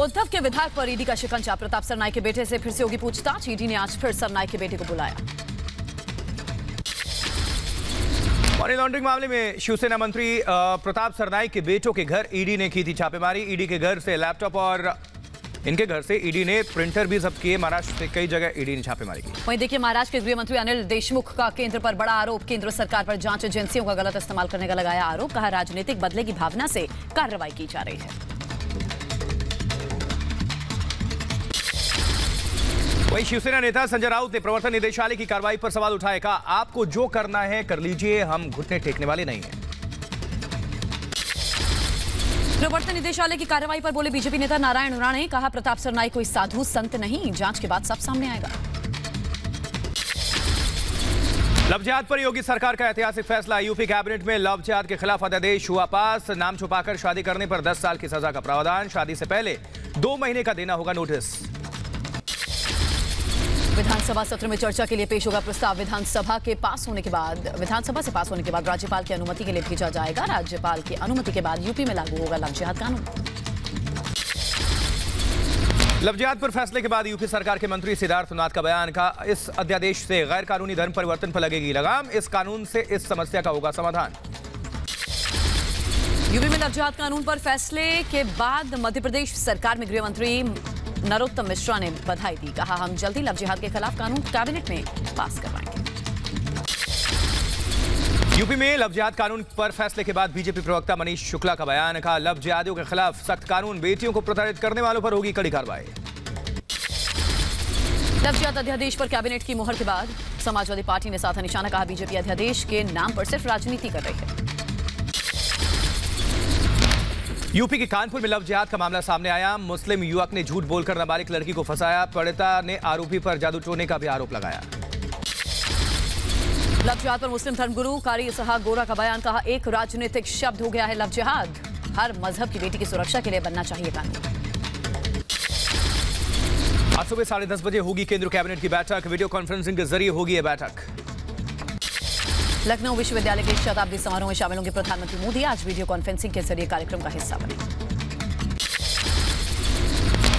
उद्धव के विधायक पर ईडी का शिकंजा। प्रताप सरनाई के बेटे से फिर से होगी पूछताछ। ईडी ने आज फिर सरनाई के बेटे को बुलाया। मनी लॉन्ड्रिंग मामले में शिवसेना मंत्री प्रताप सरनाई के बेटों के घर ईडी ने की थी छापेमारी। ईडी के घर से लैपटॉप और इनके घर से ईडी ने प्रिंटर भी जब्त किए। महाराष्ट्र से कई जगह ईडी ने छापेमारी की। वहीं देखिए, महाराष्ट्र के गृह मंत्री अनिल देशमुख का केंद्र पर बड़ा आरोप। केंद्र सरकार पर जांच एजेंसियों का गलत इस्तेमाल करने का लगाया आरोप। कहा, राजनीतिक बदले की भावना से कार्रवाई की जा रही है। वहीं शिवसेना नेता संजय राउत ने प्रवर्तन निदेशालय की कार्रवाई पर सवाल उठाए। कहा, आपको जो करना है कर लीजिए, हम घुटने टेकने वाले नहीं हैं। प्रवर्तन निदेशालय की कार्रवाई पर बोले बीजेपी नेता नारायण राणे। कहा, प्रताप सरनाई कोई साधु संत नहीं, जांच के बाद सब सामने आएगा। लव जिहाद पर योगी सरकार का ऐतिहासिक फैसला। यूपी कैबिनेट में लव जिहाद के खिलाफ अध्यादेश हुआ पास। नाम छुपाकर शादी करने पर 10 साल की सजा का प्रावधान। शादी से पहले 2 महीने का देना होगा नोटिस। विधानसभा सत्र में चर्चा के लिए पेश होगा प्रस्ताव। विधानसभा से पास होने के बाद राज्यपाल की अनुमति के लिए भेजा जाएगा। राज्यपाल की अनुमति के बाद यूपी में लागू होगा लव जिहाद कानून। लव जिहाद पर फैसले के बाद यूपी सरकार के मंत्री सिद्धार्थनाथ का बयान। का इस अध्यादेश से गैर कानूनी धर्म परिवर्तन पर लगेगी लगाम। इस कानून से इस समस्या का होगा समाधान। यूपी में लव जिहाद कानून पर फैसले के बाद मध्य प्रदेश सरकार में गृह मंत्री नरोत्तम मिश्रा ने बधाई दी। कहा, हम जल्दी लव जिहाद के खिलाफ कानून कैबिनेट में पास करवाएंगे। यूपी में लव जिहाद कानून पर फैसले के बाद बीजेपी प्रवक्ता मनीष शुक्ला का बयान। कहा, लव जिहादियों के खिलाफ सख्त कानून। बेटियों को प्रताड़ित करने वालों पर होगी कड़ी कार्रवाई। लव जिहाद अध्यादेश पर कैबिनेट की मुहर के बाद समाजवादी पार्टी ने साधा निशाना। कहा, बीजेपी अध्यादेश के नाम पर सिर्फ राजनीति कर रही है। यूपी के कानपुर में लव जिहाद का मामला सामने आया। मुस्लिम युवक ने झूठ बोलकर नाबालिग लड़की को फंसाया। पीड़िता ने आरोपी पर जादू टोने का भी आरोप लगाया। लव जिहाद पर मुस्लिम धर्मगुरु कारी इसहाक गोरा का बयान। कहा, एक राजनीतिक शब्द हो गया है लव जिहाद। हर मजहब की बेटी की सुरक्षा के लिए बनना चाहिए कानून। आज सुबह 10:30 बजे होगी केंद्रीय कैबिनेट की बैठक। वीडियो कॉन्फ्रेंसिंग के जरिए होगी यह बैठक। लखनऊ विश्वविद्यालय के शताब्दी समारोह में शामिल होंगे प्रधानमंत्री मोदी। आज वीडियो कॉन्फ्रेंसिंग के जरिए कार्यक्रम का हिस्सा बने।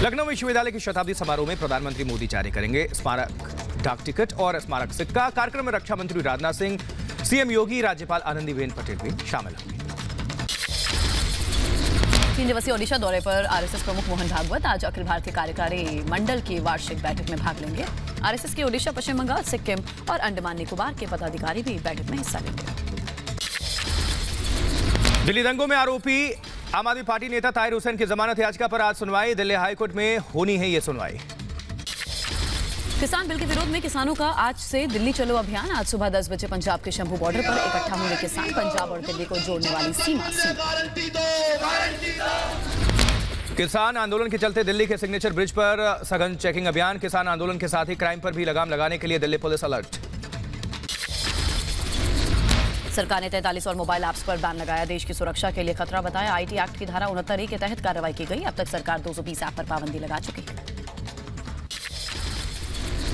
लखनऊ विश्वविद्यालय के शताब्दी समारोह में प्रधानमंत्री मोदी जारी करेंगे स्मारक डाक टिकट और स्मारक सिक्का। कार्यक्रम में रक्षा मंत्री राजनाथ सिंह, सीएम योगी, राज्यपाल आनंदीबेन पटेल भी शामिल होंगे। 3 दिवसीय ओडिशा दौरे पर आरएसएस प्रमुख मोहन भागवत आज अखिल भारतीय कार्यकारी मंडल की वार्षिक बैठक में भाग लेंगे। आरएसएस के ओडिशा, पश्चिम बंगाल, सिक्किम और अंडमान निकोबार के पदाधिकारी भी बैठक में हिस्सा लेंगे। दिल्ली दंगों में आरोपी आम आदमी पार्टी नेता ताहिर हुसैन की जमानत याचिका पर आज सुनवाई। दिल्ली हाईकोर्ट में होनी है ये सुनवाई। किसान बिल के विरोध में किसानों का आज से दिल्ली चलो अभियान। आज सुबह 10 बजे पंजाब के शंभू बॉर्डर पर इकट्ठा होंगे किसान। पंजाब और दिल्ली को जोड़ने वाली सीमा। किसान आंदोलन के चलते दिल्ली के सिग्नेचर ब्रिज पर सघन चेकिंग अभियान। किसान आंदोलन के साथ ही क्राइम पर भी लगाम लगाने के लिए दिल्ली पुलिस अलर्ट। सरकार ने 43 और मोबाइल ऐप्स पर बैन लगाया। देश की सुरक्षा के लिए खतरा बताया। आईटी एक्ट की धारा 69A के तहत कार्रवाई की गई। अब तक सरकार 220 ऐप पर पाबंदी लगा चुकी है।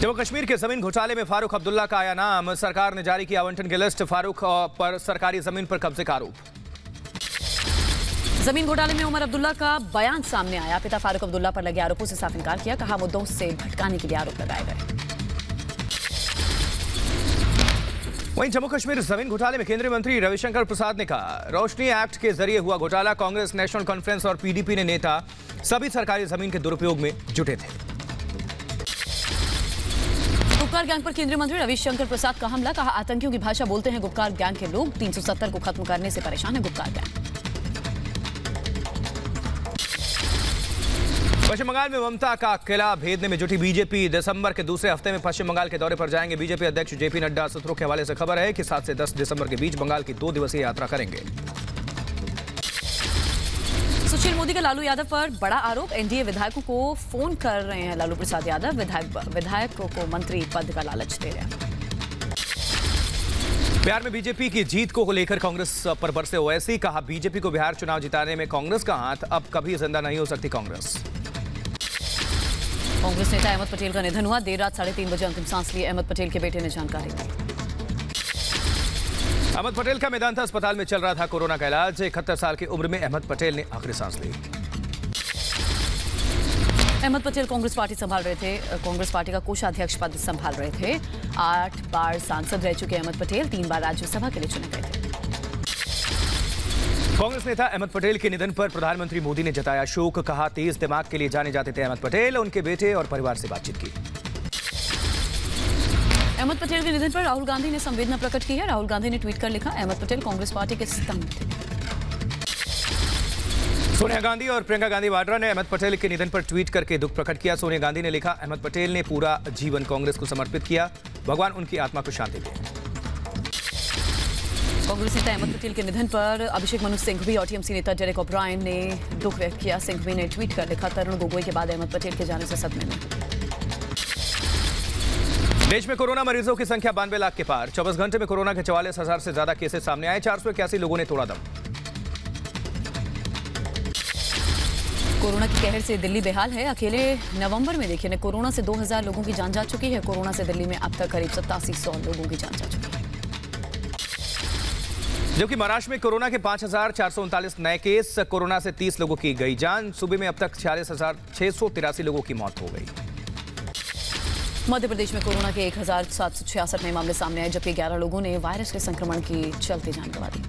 जम्मू कश्मीर के जमीन घोटाले में फारूक अब्दुल्ला का आया नाम। सरकार ने जारी की आवंटन की लिस्ट। फारूक पर सरकारी जमीन पर कब्जे का आरोप। जमीन घोटाले में उमर अब्दुल्ला का बयान सामने आया। पिता फारूक अब्दुल्ला पर लगे आरोपों से साफ इनकार किया। कहा, मुद्दों से भटकाने के लिए आरोप लगाए गए। वहीं जम्मू कश्मीर जमीन घोटाले में केंद्रीय मंत्री रविशंकर प्रसाद ने कहा, रोशनी एक्ट के जरिए हुआ घोटाला। कांग्रेस, नेशनल कॉन्फ्रेंस और पीडीपी ने नेता सभी सरकारी जमीन के दुरुपयोग में जुटे थे। गुपकार गैंग पर केंद्रीय मंत्री रविशंकर प्रसाद का हमला। कहा, आतंकियों की भाषा बोलते हैं गुपकार गैंग के लोग। 370 को खत्म करने से परेशान है गुपकार गैंग। पश्चिम बंगाल में ममता का किला भेदने में जुटी बीजेपी। दिसंबर के दूसरे हफ्ते में पश्चिम बंगाल के दौरे पर जाएंगे बीजेपी अध्यक्ष जेपी नड्डा। सूत्रों के हवाले से खबर है कि 7 से 10 दिसंबर के बीच बंगाल की 2 दिवसीय यात्रा करेंगे। सुशील मोदी का लालू यादव पर बड़ा आरोप। एनडीए विधायकों को फोन कर रहे हैं लालू प्रसाद यादव। विधायकों को मंत्री पद का लालच दे रहे हैं। बिहार में बीजेपी की जीत को लेकर कांग्रेस पर बरसे ओवैसी। कहा, बीजेपी को बिहार चुनाव जिताने में कांग्रेस का हाथ। अब कभी जिंदा नहीं हो सकती कांग्रेस। कांग्रेस नेता अहमद पटेल का निधन हुआ। देर रात 3:30 बजे अंतिम सांस ली। अहमद पटेल के बेटे ने जानकारी दी। अहमद पटेल का मेदांता अस्पताल में चल रहा था कोरोना का इलाज। 71 साल की उम्र में अहमद पटेल ने आखिरी सांस ली। अहमद पटेल कांग्रेस पार्टी संभाल रहे थे, कांग्रेस पार्टी का कोषाध्यक्ष पद संभाल रहे थे। 8 बार सांसद रह चुके अहमद पटेल 3 बार राज्यसभा के लिए चुने गए थे। कांग्रेस नेता अहमद पटेल के निधन पर प्रधानमंत्री मोदी ने जताया शोक, कहा तेज दिमाग के लिए जाने जाते थे अहमद पटेल, उनके बेटे और परिवार से बातचीत की। अहमद पटेल के निधन पर राहुल गांधी ने संवेदना प्रकट की है। राहुल गांधी ने ट्वीट कर लिखा, अहमद पटेल कांग्रेस पार्टी के स्तंभ थे। सोनिया गांधी और प्रियंका गांधी वाड्रा ने अहमद पटेल के निधन पर ट्वीट करके दुख प्रकट किया। सोनिया गांधी ने लिखा, अहमद पटेल ने पूरा जीवन कांग्रेस को समर्पित किया, भगवान उनकी आत्मा को शांति दे। कांग्रेस नेता अहमद पटेल के निधन पर अभिषेक मनु सिंघवी और टीएमसी नेता डेरेक ओब्रायन ने दुख व्यक्त किया। सिंघवी ने ट्वीट कर लिखा, तरुण गोगोई के बाद अहमद पटेल के जाने से सदमे में। देश में कोरोना मरीजों की संख्या 92 लाख के पार। 24 घंटे में कोरोना के 44,000 से ज्यादा केसेस सामने आए। 481 लोगों ने तोड़ा दम। कोरोना की कहर से दिल्ली बेहाल है। अकेले नवंबर में देखिए कोरोना से 2000 लोगों की जान जा चुकी है। कोरोना से दिल्ली में अब तक करीब 8700 लोगों की जान जा चुकी है। जबकि महाराष्ट्र में कोरोना के 5439 नए केस, कोरोना से 30 लोगों की गई जान। सूबे में अब तक 46,683 लोगों की मौत हो गई। मध्य प्रदेश में कोरोना के 1766 नए मामले सामने आए, जबकि 11 लोगों ने वायरस के संक्रमण की चलते जान गंवा दी।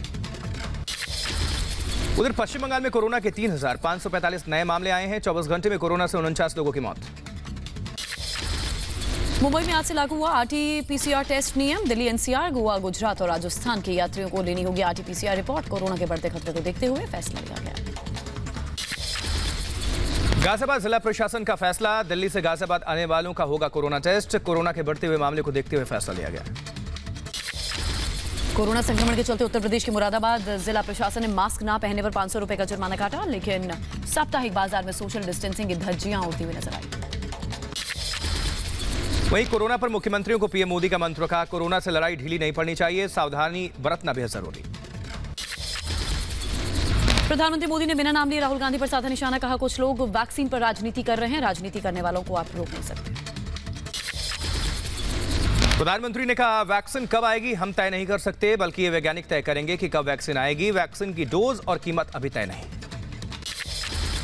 उधर पश्चिम बंगाल में कोरोना के 3545 नए मामले आए हैं। 24 घंटे में कोरोना से 49 लोगों की मौत। मुंबई में आज से लागू हुआ आरटी-पीसीआर टेस्ट नियम। दिल्ली, एनसीआर, गोवा, गुजरात और राजस्थान के यात्रियों को लेनी होगी आरटी-पीसीआर रिपोर्ट। कोरोना के बढ़ते खतरे को देखते हुए फैसला लिया गया। गाजियाबाद जिला प्रशासन का फैसला, दिल्ली से गाजियाबाद आने वालों का होगा कोरोना टेस्ट। कोरोना के बढ़ते हुए मामले को देखते हुए फैसला लिया गया। कोरोना संक्रमण के चलते उत्तर प्रदेश के मुरादाबाद जिला प्रशासन ने मास्क ना पहनने पर 500 रुपए का जुर्माना काटा, लेकिन साप्ताहिक बाजार में सोशल डिस्टेंसिंग की धज्जियां उड़ती हुई नजर आई। वहीं कोरोना पर मुख्यमंत्रियों को पीएम मोदी का मंत्र, कहा कोरोना से लड़ाई ढीली नहीं पड़नी चाहिए, सावधानी बरतना बेहद जरूरी। प्रधानमंत्री मोदी ने बिना नाम लिए राहुल गांधी पर साधा निशाना, कहा कुछ लोग वैक्सीन पर राजनीति कर रहे हैं, राजनीति करने वालों को आप रोक नहीं सकते। प्रधानमंत्री ने कहा वैक्सीन कब आएगी हम तय नहीं कर सकते, बल्कि ये वैज्ञानिक तय करेंगे कि कब वैक्सीन आएगी। वैक्सीन की डोज और कीमत अभी तय नहीं।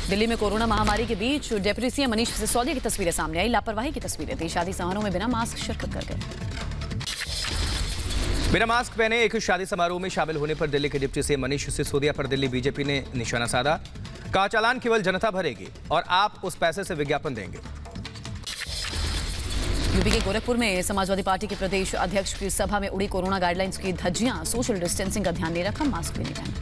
दिल्ली में कोरोना महामारी के बीच डेप्यूटी सीएम मनीष सिसोदिया की तस्वीरें सामने आई। लापरवाही की तस्वीरें थी। शादी समारोह में बिना मास्क शिरकत कर गए। बिना मास्क पहने एक शादी समारोह में शामिल होने पर दिल्ली के डिप्टी सीएम मनीष सिसोदिया पर दिल्ली बीजेपी ने निशाना साधा। कहा चालान केवल जनता भरेगी और आप उस पैसे से विज्ञापन देंगे। यूपी के गोरखपुर में समाजवादी पार्टी के प्रदेश अध्यक्ष की सभा में उड़ी कोरोना गाइडलाइंस की धज्जियां। सोशल डिस्टेंसिंग का ध्यान नहीं रखा, मास्क भी नहीं पहना।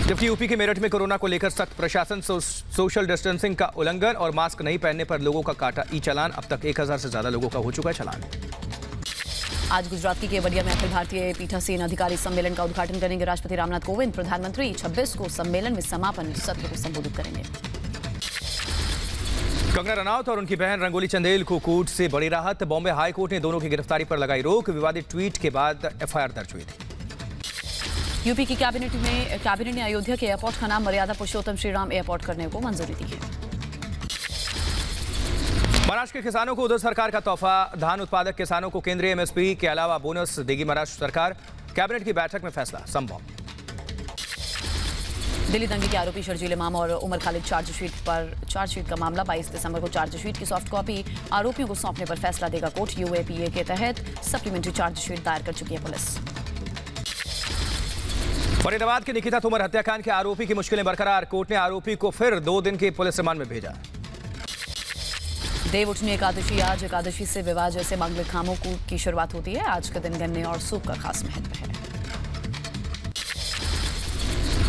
जबकि यूपी के मेरठ में कोरोना को लेकर सख्त प्रशासन, सोशल डिस्टेंसिंग का उल्लंघन और मास्क नहीं पहनने पर लोगों का काटा ई चालान। अब तक 1000 से ज्यादा लोगों का हो चुका है चालान। आज गुजरात के केवडिया में अखिल भारतीय पीठासीन अधिकारी सम्मेलन का उद्घाटन करेंगे राष्ट्रपति रामनाथ कोविंद। प्रधानमंत्री 26 को सम्मेलन में समापन सत्र को संबोधित करेंगे। कंगना रनौत और उनकी बहन रंगोली चंदेल को कोर्ट से बड़ी राहत। बॉम्बे हाई कोर्ट ने दोनों की गिरफ्तारी पर लगाई रोक। विवादित ट्वीट के बाद एफआईआर दर्ज हुई थी। यूपी की कैबिनेट ने अयोध्या के एयरपोर्ट का नाम मर्यादा पुरुषोत्तम श्रीराम एयरपोर्ट करने को मंजूरी दी है। महाराष्ट्र के किसानों को उद्धव सरकार का तोहफा। धान उत्पादक किसानों को केंद्रीय एमएसपी के अलावा बोनस देगी महाराष्ट्र सरकार। कैबिनेट की बैठक में फैसला संभव। दिल्ली दंगे के आरोपी शर्जील इमाम और उमर खालिद चार्जशीट का मामला 22 दिसंबर को चार्जशीट की सॉफ्ट कॉपी आरोपियों को सौंपने पर फैसला देगा कोर्ट। यूएपीए के तहत सप्लीमेंट्री चार्जशीट दायर कर चुकी है पुलिस। फरीदाबाद के निकिता तोमर हत्याकांड के आरोपी की मुश्किलें बरकरार। कोर्ट ने आरोपी को फिर 2 दिन के पुलिस रिमांड में भेजा। देव उठनी एकादशी आज। एकादशी से विवाह जैसे मांगलिक कामों की शुरुआत होती है। आज के दिन गन्ने और सूप का खास महत्व है।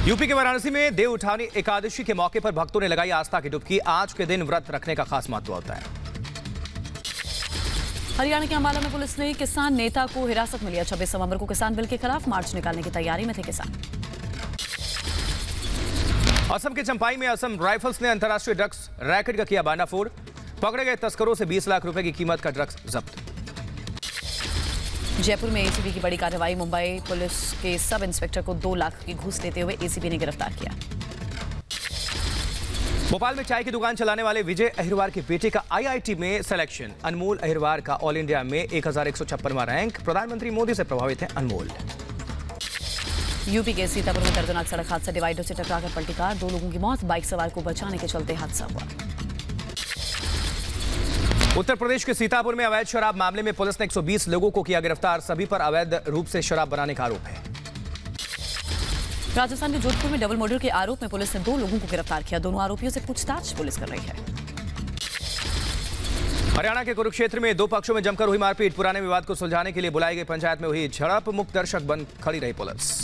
यूपी के वाराणसी में देव उठानी एकादशी के मौके पर भक्तों ने लगाई आस्था की डुबकी। आज के दिन व्रत रखने का खास महत्व होता है। हरियाणा के अंबाला में पुलिस ने किसान नेता को हिरासत में लिया। 26 नवंबर को किसान बिल के खिलाफ मार्च निकालने की तैयारी में थे किसान। असम के चंपाई में असम राइफल्स ने अंतर्राष्ट्रीय ड्रग्स रैकेट का किया बांडाफोड़। पकड़े गए तस्करों से 20 लाख रुपए की कीमत का ड्रग्स जब्त। जयपुर में एसीबी की बड़ी कार्रवाई। मुंबई पुलिस के सब इंस्पेक्टर को 2 लाख की घूस लेते हुए एसीबी ने गिरफ्तार किया। भोपाल में चाय की दुकान चलाने वाले विजय अहिरवार के बेटे का आईआईटी में सिलेक्शन। अनमोल अहिरवार का ऑल इंडिया में 1156वां रैंक। प्रधानमंत्री मोदी से प्रभावित है अनमोल। यूपी के सीतापुर में दर्दनाक सड़क हादसा, डिवाइडर से टकराकर पलटी कार, 2 लोगों की मौत, बाइक सवार को बचाने के चलते हादसा हुआ। उत्तर प्रदेश के सीतापुर में अवैध शराब मामले में पुलिस ने 120 लोगों को किया गिरफ्तार, सभी पर अवैध रूप से शराब बनाने का आरोप है। राजस्थान के जोधपुर में डबल मर्डर के आरोप में पुलिस ने 2 लोगों को गिरफ्तार किया, दोनों आरोपियों से पूछताछ पुलिस कर रही है। हरियाणा के कुरुक्षेत्र में 2 पक्षों में जमकर हुई मारपीट, पुराने विवाद को सुलझाने के लिए बुलाई गई पंचायत में हुई झड़प, मुख्य दर्शक बन खड़ी रही पुलिस।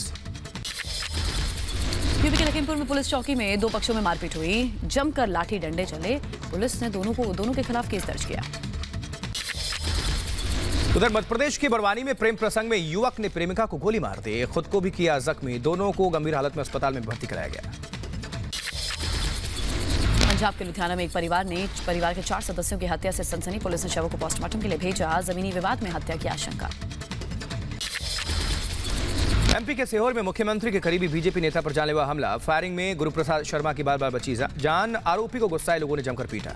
यूपी के लखीमपुर में पुलिस चौकी में 2 पक्षों में मारपीट हुई, जमकर लाठी डंडे चले, पुलिस ने दोनों के खिलाफ केस दर्ज किया। उधर मध्य प्रदेश के बड़वानी में प्रेम प्रसंग में युवक ने प्रेमिका को गोली मार दी, खुद को भी किया जख्मी, दोनों को गंभीर हालत में अस्पताल में भर्ती कराया गया। पंजाब के लुधियाना में एक परिवार के 4 सदस्यों की हत्या से सनसनी, पुलिस ने शवों को पोस्टमार्टम के लिए भेजा, जमीनी विवाद में हत्या की आशंका। एमपी के सीहोर में मुख्यमंत्री के करीबी बीजेपी नेता पर जानलेवा हमला, फायरिंग में गुरुप्रसाद शर्मा की बार-बार बची जान, आरोपी को गुस्साए लोगों ने जमकर पीटा।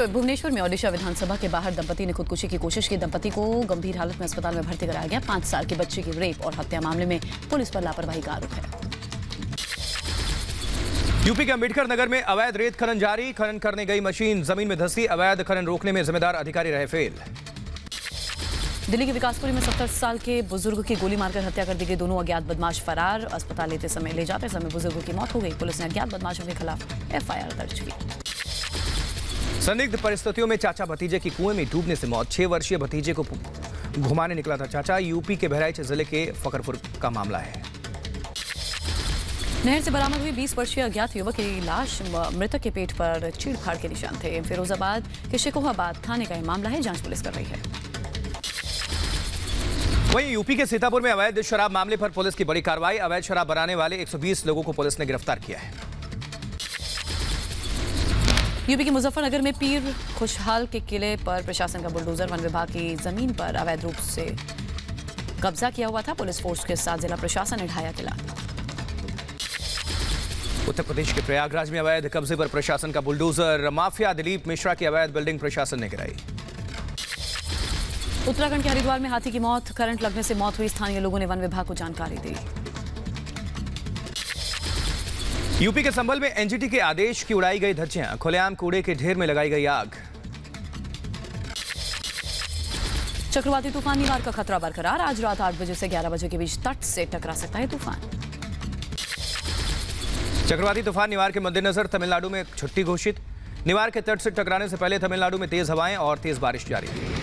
भुवनेश्वर में ओडिशा विधानसभा के बाहर दंपति ने खुदकुशी की कोशिश की, दंपति को गंभीर हालत में अस्पताल में भर्ती कराया गया। 5 साल के बच्चे की रेप और हत्या मामले में पुलिस पर लापरवाही का आरोप है। यूपी के अंबेडकर नगर में अवैध रेत खनन जारी, खनन करने गई मशीन जमीन में धंसी, अवैध खनन रोकने में जिम्मेदार अधिकारी रहे फेल। दिल्ली के विकासपुरी में 70 साल के बुजुर्ग की गोली मारकर हत्या कर दी गई, दोनों अज्ञात बदमाश फरार, अस्पताल ले जाते समय बुजुर्ग की मौत हो गई, पुलिस ने अज्ञात बदमाशों के खिलाफ एफआईआर दर्ज की। संदिग्ध परिस्थितियों में चाचा भतीजे की कुएं में डूबने से मौत, 6 वर्षीय भतीजे को घुमाने निकला था चाचा, यूपी के बहराइच जिले के फकरपुर का मामला है। नहर से बरामद हुई 20 वर्षीय अज्ञात युवक की लाश, मृतक के पेट पर चीड़-फाड़ के निशान थे। फिरोजाबाद के शिकोहाबाद थाने का यह मामला है, जांच पुलिस कर रही है। वहीं यूपी के सीतापुर में अवैध शराब मामले पर पुलिस की बड़ी कार्रवाई, अवैध शराब बनाने वाले 120 लोगों को पुलिस ने गिरफ्तार किया है। यूपी के मुजफ्फरनगर में पीर खुशहाल के किले पर प्रशासन का बुलडोजर, वन विभाग की जमीन पर अवैध रूप से कब्जा किया हुआ था, पुलिस फोर्स के साथ जिला प्रशासन ने ढाया किला। उत्तर प्रदेश के प्रयागराज में अवैध कब्जे पर प्रशासन का बुलडोजर, माफिया दिलीप मिश्रा की अवैध बिल्डिंग प्रशासन ने गिराई। उत्तराखंड के हरिद्वार में हाथी की मौत, करंट लगने से मौत हुई, स्थानीय लोगों ने वन विभाग को जानकारी दी। यूपी के संभल में एनजीटी के आदेश की उड़ाई गई धज्जियां, खुलेआम कूड़े के ढेर में लगाई गई आग। चक्रवाती तूफान निवार का खतरा बरकरार, आज रात 8 बजे से 11 बजे के बीच तट से टकरा सकता है तूफान। चक्रवाती तूफान निवार के मद्देनजर तमिलनाडु में छुट्टी घोषित, निवार के तट से टकराने से पहले तमिलनाडु में तेज हवाएं और तेज बारिश जारी है।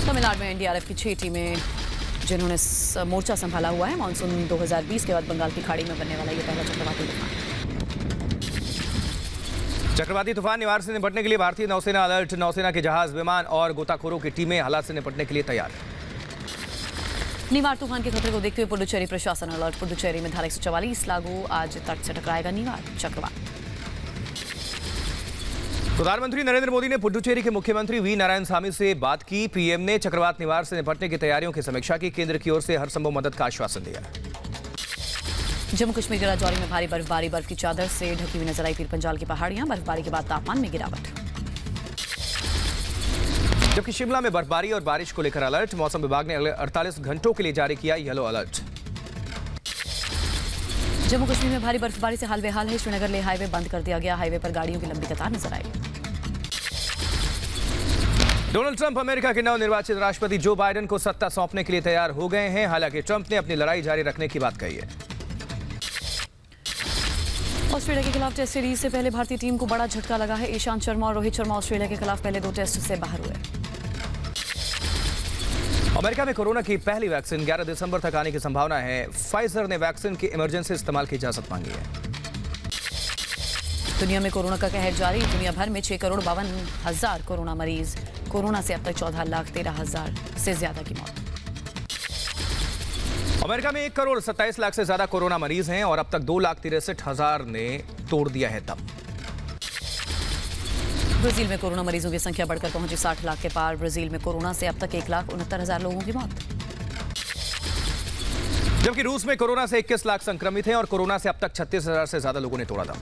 तमिलनाडु में एनडीआरएफ की 6 टीमें जिन्होंने मोर्चा संभाला हुआ है, मानसून 2020 के बाद बंगाल की खाड़ी में बनने वाला ये पहला चक्रवाती तूफान। चक्रवाती तूफान निवार से निपटने के लिए भारतीय नौसेना अलर्ट, नौसेना के जहाज, विमान और गोताखोरों की टीमें हालात से निपटने के लिए तैयार। निवार तूफान के खतरे को देखते हुए पुडुचेरी प्रशासन अलर्ट, पुडुचेरी में धारा 144 लागू, आज तट से टकराएगा निवार चक्रवात। प्रधानमंत्री नरेंद्र मोदी ने पुडुचेरी के मुख्यमंत्री वी नारायणसामी से बात की, पीएम ने चक्रवात निवार से निपटने की तैयारियों की समीक्षा की, केंद्र की ओर से हर संभव मदद का आश्वासन दिया। जम्मू कश्मीर के राजौरी में भारी बर्फबारी, बर्फ की चादर से ढकी हुई नजर आई पीर पंजाल की पहाड़ियां, बर्फबारी के बाद तापमान में गिरावट। जबकि शिमला में बर्फबारी और बारिश को लेकर अलर्ट, मौसम विभाग ने अगले 48 घंटों के लिए जारी किया येलो अलर्ट। जम्मू कश्मीर में भारी बर्फबारी से हाल बेहाल है, श्रीनगर लेह हाईवे बंद कर दिया गया, हाईवे पर गाड़ियों की लंबी कतार नजर आई। डोनाल्ड ट्रंप अमेरिका के नवनिर्वाचित राष्ट्रपति जो बाइडेन को सत्ता सौंपने के लिए तैयार हो गए हैं, हालांकि ट्रंप ने अपनी लड़ाई जारी रखने की बात कही है। ऑस्ट्रेलिया के खिलाफ टेस्ट सीरीज से पहले भारतीय टीम को बड़ा झटका लगा है, ईशांत शर्मा और रोहित शर्मा ऑस्ट्रेलिया के खिलाफ पहले 2 टेस्ट से बाहर हुए। अमेरिका में कोरोना की पहली वैक्सीन 11 दिसंबर तक आने की संभावना है, फाइजर ने वैक्सीन के इमरजेंसी इस्तेमाल की इजाजत मांगी है। दुनिया में कोरोना का कहर जारी, दुनिया भर में 6,52,000 कोरोना मरीज, कोरोना से अब तक 14,13,000 से ज्यादा की मौत। अमेरिका में 1,27,00,000 से ज्यादा कोरोना मरीज हैं और अब तक 2,63,000 ने तोड़ दिया है दम। ब्राजील में कोरोना मरीजों की संख्या बढ़कर पहुंची 60 लाख के पार, ब्राजील में कोरोना से अब तक 1,69,000 लोगों की मौत। जबकि रूस में कोरोना से 21 लाख संक्रमित हैं और कोरोना से अब तक 36,000 से ज्यादा लोगों ने तोड़ा दम।